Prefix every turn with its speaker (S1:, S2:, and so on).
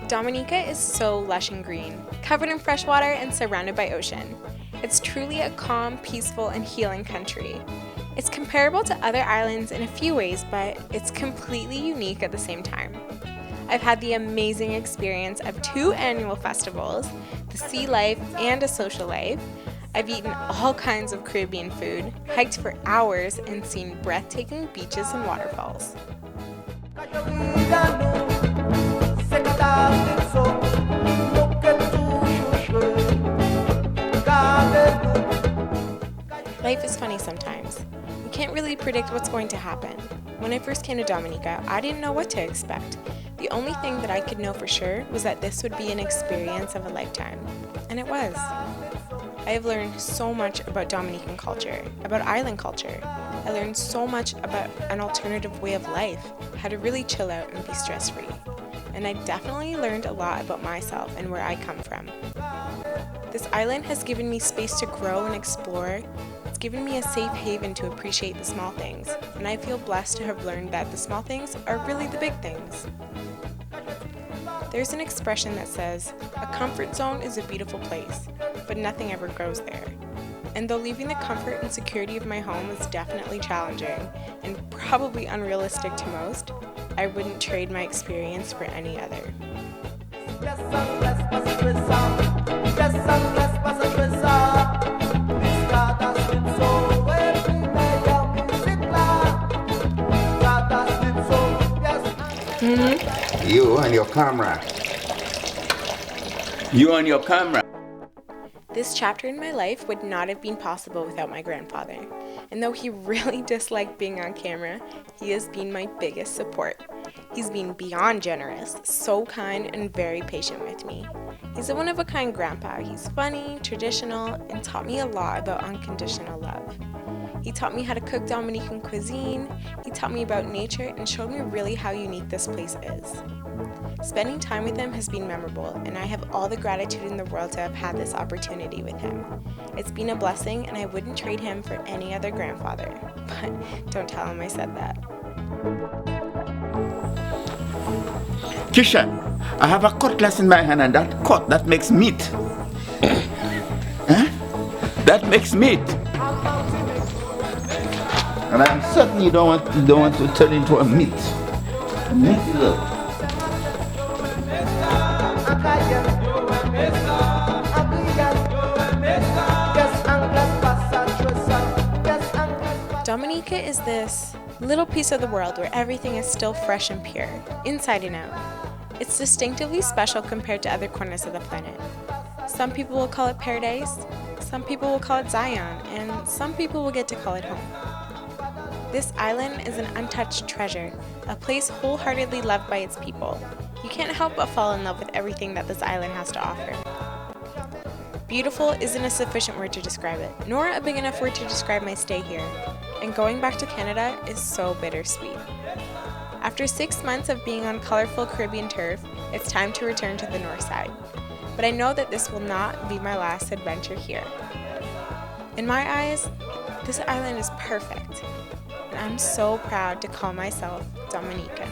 S1: Dominica is so lush and green, covered in fresh water and surrounded by ocean. It's truly a calm, peaceful, and healing country. It's comparable to other islands in a few ways, but it's completely unique at the same time. I've had the amazing experience of 2 annual festivals, the sea life and a social life. I've eaten all kinds of Caribbean food, hiked for hours, and seen breathtaking beaches and waterfalls. Life is funny sometimes. We can't really predict what's going to happen. When I first came to Dominica, I didn't know what to expect. The only thing that I could know for sure was that this would be an experience of a lifetime. And it was. I have learned so much about Dominican culture, about island culture. I learned so much about an alternative way of life, how to really chill out and be stress-free. And I definitely learned a lot about myself and where I come from. This island has given me space to grow and explore. It's given me a safe haven to appreciate the small things, and I feel blessed to have learned that the small things are really the big things. There's an expression that says, "A comfort zone is a beautiful place, but nothing ever grows there." And though leaving the comfort and security of my home is definitely challenging and probably unrealistic to most, I wouldn't trade my experience for any other.
S2: You and your camera. You and your camera.
S1: This chapter in my life would not have been possible without my grandfather. And though he really disliked being on camera, he has been my biggest support. He's been beyond generous, so kind, and very patient with me. He's a one-of-a-kind grandpa. He's funny, traditional, and taught me a lot about unconditional love. He taught me how to cook Dominican cuisine, he taught me about nature, and showed me really how unique this place is. Spending time with him has been memorable, and I have all the gratitude in the world to have had this opportunity with him. It's been a blessing, and I wouldn't trade him for any other grandfather. But don't tell him I said that.
S2: Keasha, I have a cutlass in my hand, and that makes meat. Huh? That makes meat. And I certainly don't want to turn into a meat. Meat is a...
S1: Dominica is this little piece of the world where everything is still fresh and pure, inside and out. It's distinctively special compared to other corners of the planet. Some people will call it paradise, some people will call it Zion, and some people will get to call it home. This island is an untouched treasure, a place wholeheartedly loved by its people. You can't help but fall in love with everything that this island has to offer. Beautiful isn't a sufficient word to describe it, nor a big enough word to describe my stay here. And going back to Canada is so bittersweet. After 6 months of being on colorful Caribbean turf, it's time to return to the north side. But I know that this will not be my last adventure here. In my eyes, this island is perfect, and I'm so proud to call myself Dominican.